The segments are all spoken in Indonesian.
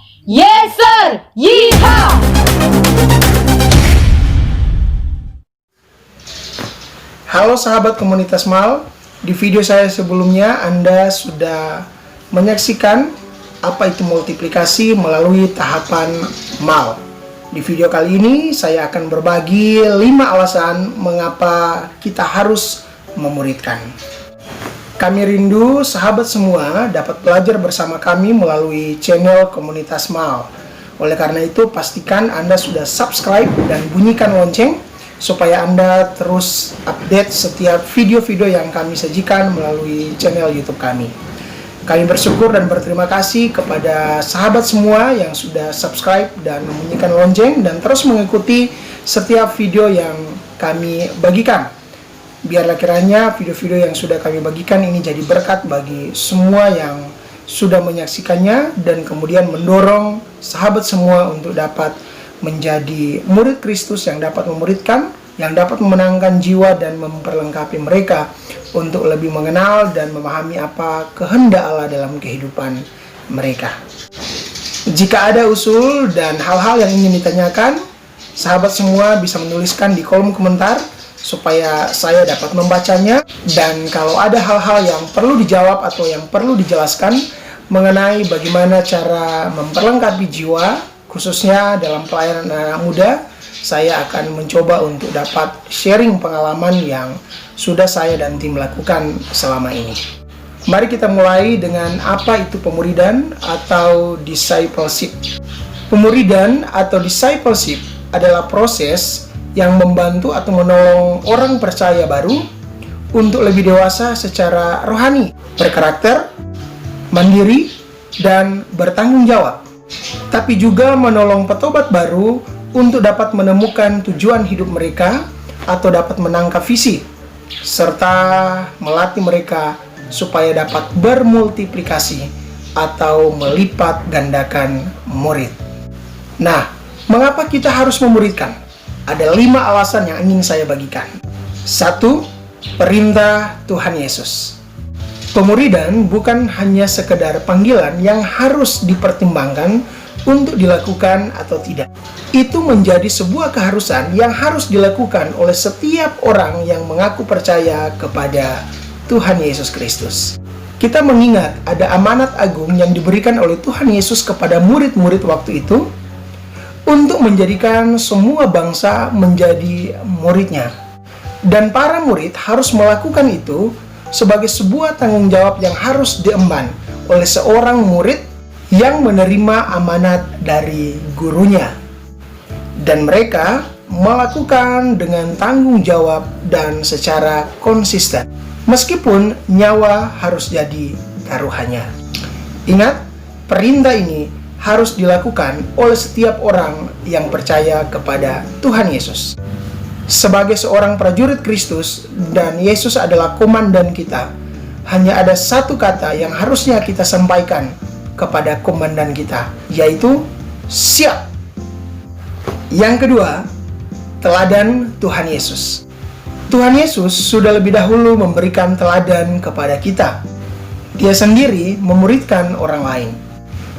Yes sir! Yeehaw! Halo sahabat komunitas MAL, di video saya sebelumnya Anda sudah menyaksikan apa itu multiplikasi melalui tahapan MAL. Di video kali ini saya akan berbagi 5 alasan mengapa kita harus memuridkan. Kami rindu sahabat semua dapat belajar bersama kami melalui channel komunitas MAL. Oleh karena itu, pastikan Anda sudah subscribe dan bunyikan lonceng supaya Anda terus update setiap video-video yang kami sajikan melalui channel YouTube kami. Kami bersyukur dan berterima kasih kepada sahabat semua yang sudah subscribe dan membunyikan lonceng dan terus mengikuti setiap video yang kami bagikan. Biarlah kiranya video-video yang sudah kami bagikan ini jadi berkat bagi semua yang sudah menyaksikannya dan kemudian mendorong sahabat semua untuk dapat menjadi murid Kristus yang dapat memuridkan, yang dapat memenangkan jiwa dan memperlengkapi mereka untuk lebih mengenal dan memahami apa kehendak Allah dalam kehidupan mereka. Jika ada usul dan hal-hal yang ingin ditanyakan, sahabat semua bisa menuliskan di kolom komentar supaya saya dapat membacanya, dan kalau ada hal-hal yang perlu dijawab atau yang perlu dijelaskan mengenai bagaimana cara memperlengkapi jiwa khususnya dalam pelayanan anak muda, saya akan mencoba untuk dapat sharing pengalaman yang sudah saya dan tim lakukan selama ini. Mari kita mulai dengan apa itu pemuridan atau discipleship. Pemuridan atau discipleship adalah proses yang membantu atau menolong orang percaya baru untuk lebih dewasa secara rohani, berkarakter, mandiri, dan bertanggung jawab. Tapi juga menolong petobat baru untuk dapat menemukan tujuan hidup mereka atau dapat menangkap visi, serta melatih mereka supaya dapat bermultiplikasi atau melipat gandakan murid. Nah, mengapa kita harus memuridkan? Ada 5 alasan yang ingin saya bagikan. 1. Perintah Tuhan Yesus. Pemuridan bukan hanya sekedar panggilan yang harus dipertimbangkan untuk dilakukan atau tidak. Itu menjadi sebuah keharusan yang harus dilakukan oleh setiap orang yang mengaku percaya kepada Tuhan Yesus Kristus. Kita mengingat ada amanat agung yang diberikan oleh Tuhan Yesus kepada murid-murid waktu itu untuk menjadikan semua bangsa menjadi muridnya. Dan para murid harus melakukan itu sebagai sebuah tanggung jawab yang harus diemban oleh seorang murid yang menerima amanat dari gurunya. Dan mereka melakukan dengan tanggung jawab dan secara konsisten, meskipun nyawa harus jadi taruhannya. Ingat, perintah ini harus dilakukan oleh setiap orang yang percaya kepada Tuhan Yesus. Sebagai seorang prajurit Kristus dan Yesus adalah komandan kita, hanya ada satu kata yang harusnya kita sampaikan kepada komandan kita, yaitu siap. Yang kedua, teladan Tuhan Yesus. Tuhan Yesus sudah lebih dahulu memberikan teladan kepada kita. Dia sendiri memuridkan orang lain.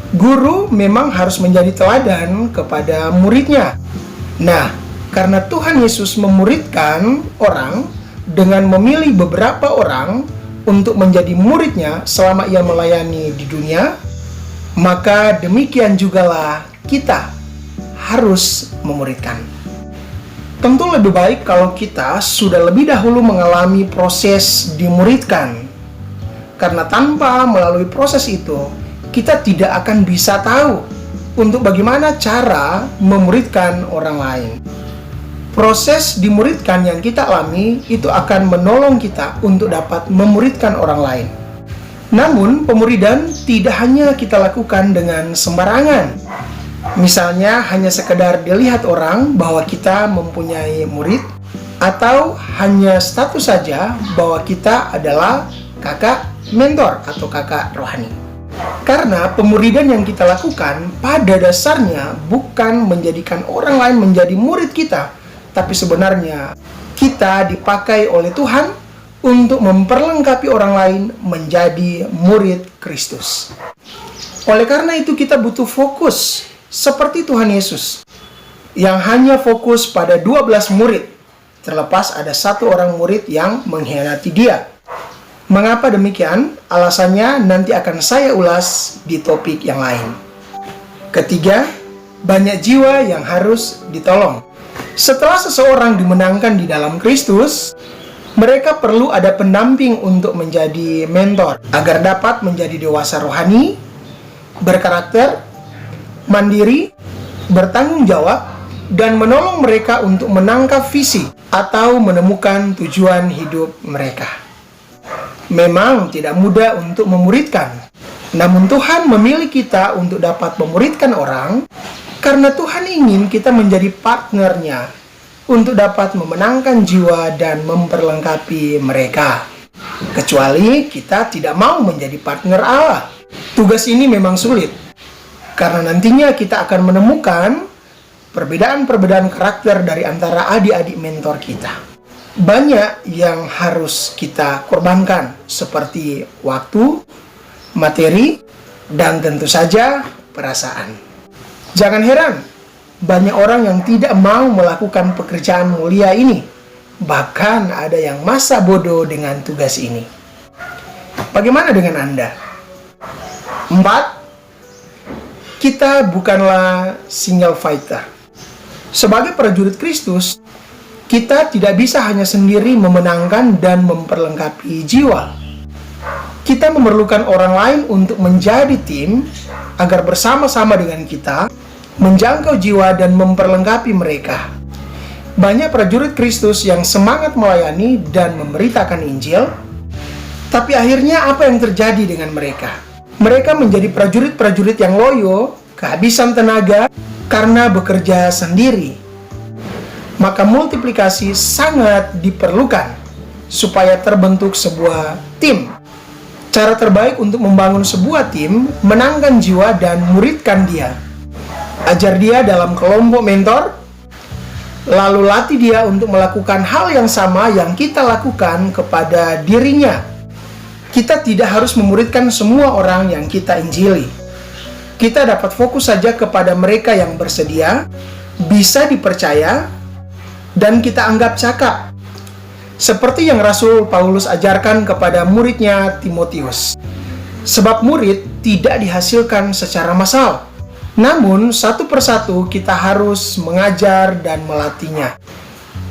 Guru memang harus menjadi teladan kepada muridnya. Nah, karena Tuhan Yesus memuridkan orang dengan memilih beberapa orang untuk menjadi muridnya selama ia melayani di dunia, maka demikian jugalah kita harus memuridkan. Tentu lebih baik kalau kita sudah lebih dahulu mengalami proses dimuridkan, karena tanpa melalui proses itu, kita tidak akan bisa tahu untuk bagaimana cara memuridkan orang lain. Proses dimuridkan yang kita alami itu akan menolong kita untuk dapat memuridkan orang lain. Namun, pemuridan tidak hanya kita lakukan dengan sembarangan. Misalnya, hanya sekedar dilihat orang bahwa kita mempunyai murid, atau hanya status saja bahwa kita adalah kakak mentor atau kakak rohani. Karena pemuridan yang kita lakukan pada dasarnya bukan menjadikan orang lain menjadi murid kita, tapi sebenarnya kita dipakai oleh Tuhan untuk memperlengkapi orang lain menjadi murid Kristus. Oleh karena itu kita butuh fokus seperti Tuhan Yesus yang hanya fokus pada 12 murid, terlepas ada satu orang murid yang mengkhianati dia. Mengapa demikian? Alasannya nanti akan saya ulas di topik yang lain. Ketiga, banyak jiwa yang harus ditolong. Setelah seseorang dimenangkan di dalam Kristus, mereka perlu ada pendamping untuk menjadi mentor agar dapat menjadi dewasa rohani, berkarakter, mandiri, bertanggung jawab, dan menolong mereka untuk menangkap visi atau menemukan tujuan hidup mereka. Memang tidak mudah untuk memuridkan, namun Tuhan memilih kita untuk dapat memuridkan orang karena Tuhan ingin kita menjadi partnernya untuk dapat memenangkan jiwa dan memperlengkapi mereka. Kecuali kita tidak mau menjadi partner Allah. Tugas ini memang sulit, karena nantinya kita akan menemukan perbedaan-perbedaan karakter dari antara adik-adik mentor kita. Banyak yang harus kita korbankan, seperti waktu, materi, dan tentu saja perasaan. Jangan heran, banyak orang yang tidak mau melakukan pekerjaan mulia ini. Bahkan ada yang masa bodoh dengan tugas ini. Bagaimana dengan Anda? 4. Kita bukanlah single fighter. Sebagai prajurit Kristus, kita tidak bisa hanya sendiri memenangkan dan memperlengkapi jiwa. Kita memerlukan orang lain untuk menjadi tim agar bersama-sama dengan kita menjangkau jiwa dan memperlengkapi mereka. Banyak prajurit Kristus yang semangat melayani dan memberitakan Injil, tapi akhirnya apa yang terjadi dengan mereka? Mereka menjadi prajurit-prajurit yang loyo, kehabisan tenaga karena bekerja sendiri. Maka multiplikasi sangat diperlukan supaya terbentuk sebuah tim. Cara terbaik untuk membangun sebuah tim, menangkan jiwa dan muridkan dia. Ajar dia dalam kelompok mentor, lalu latih dia untuk melakukan hal yang sama yang kita lakukan kepada dirinya. Kita tidak harus memuridkan semua orang yang kita injili. Kita dapat fokus saja kepada mereka yang bersedia, bisa dipercaya, dan kita anggap cakap. Seperti yang Rasul Paulus ajarkan kepada muridnya Timotius. Sebab murid tidak dihasilkan secara massal, namun satu persatu kita harus mengajar dan melatihnya.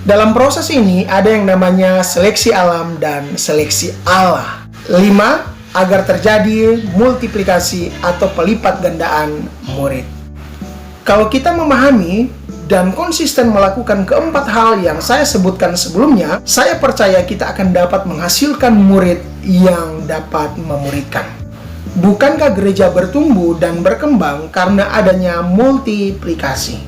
Dalam proses ini ada yang namanya seleksi alam dan seleksi Allah. 5. Agar terjadi multiplikasi atau pelipat gandaan murid. Kalau kita memahami dan konsisten melakukan keempat hal yang saya sebutkan sebelumnya, saya percaya kita akan dapat menghasilkan murid yang dapat memuridkan. Bukankah gereja bertumbuh dan berkembang karena adanya multiplikasi?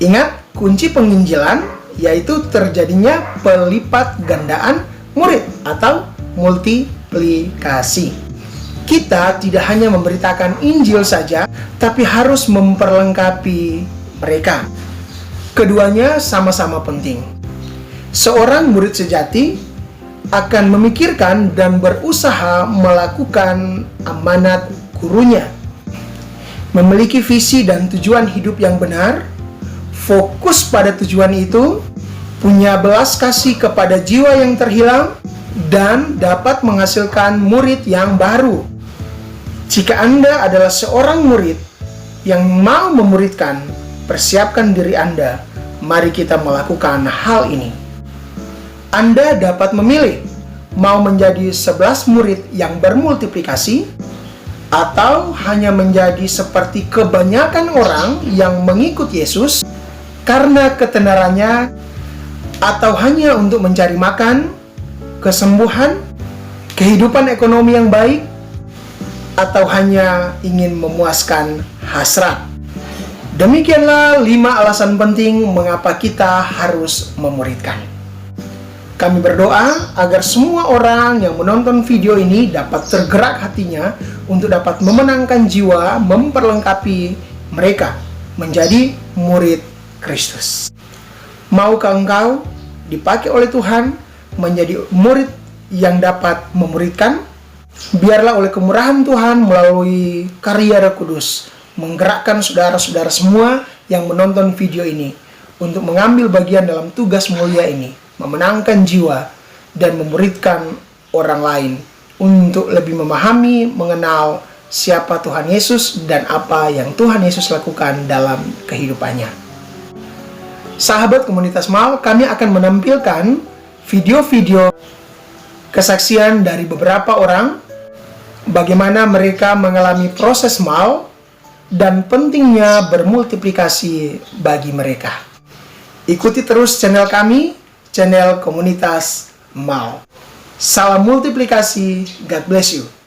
Ingat, kunci penginjilan yaitu terjadinya pelipat gandaan murid atau multiplikasi. Kita tidak hanya memberitakan Injil saja, tapi harus memperlengkapi mereka. Keduanya sama-sama penting. Seorang murid sejati akan memikirkan dan berusaha melakukan amanat gurunya, memiliki visi dan tujuan hidup yang benar, fokus pada tujuan itu, punya belas kasih kepada jiwa yang terhilang, dan dapat menghasilkan murid yang baru. Jika Anda adalah seorang murid yang mau memuridkan, persiapkan diri Anda. Mari kita melakukan hal ini. Anda dapat memilih mau menjadi 11 murid yang bermultiplikasi atau hanya menjadi seperti kebanyakan orang yang mengikut Yesus karena ketenarannya, atau hanya untuk mencari makan, kesembuhan, kehidupan ekonomi yang baik, atau hanya ingin memuaskan hasrat. Demikianlah 5 alasan penting mengapa kita harus memuridkan. Kami berdoa agar semua orang yang menonton video ini dapat tergerak hatinya untuk dapat memenangkan jiwa, memperlengkapi mereka menjadi murid Kristus. Maukah engkau dipakai oleh Tuhan menjadi murid yang dapat memuridkan? Biarlah oleh kemurahan Tuhan melalui karya Roh Kudus menggerakkan saudara-saudara semua yang menonton video ini untuk mengambil bagian dalam tugas mulia ini, memenangkan jiwa dan memuridkan orang lain untuk lebih memahami, mengenal siapa Tuhan Yesus dan apa yang Tuhan Yesus lakukan dalam kehidupannya. Sahabat komunitas MAL, kami akan menampilkan video-video kesaksian dari beberapa orang bagaimana mereka mengalami proses MAL dan pentingnya bermultiplikasi bagi mereka. Ikuti terus channel kami, channel komunitas MAL. Salam multiplikasi, God bless you.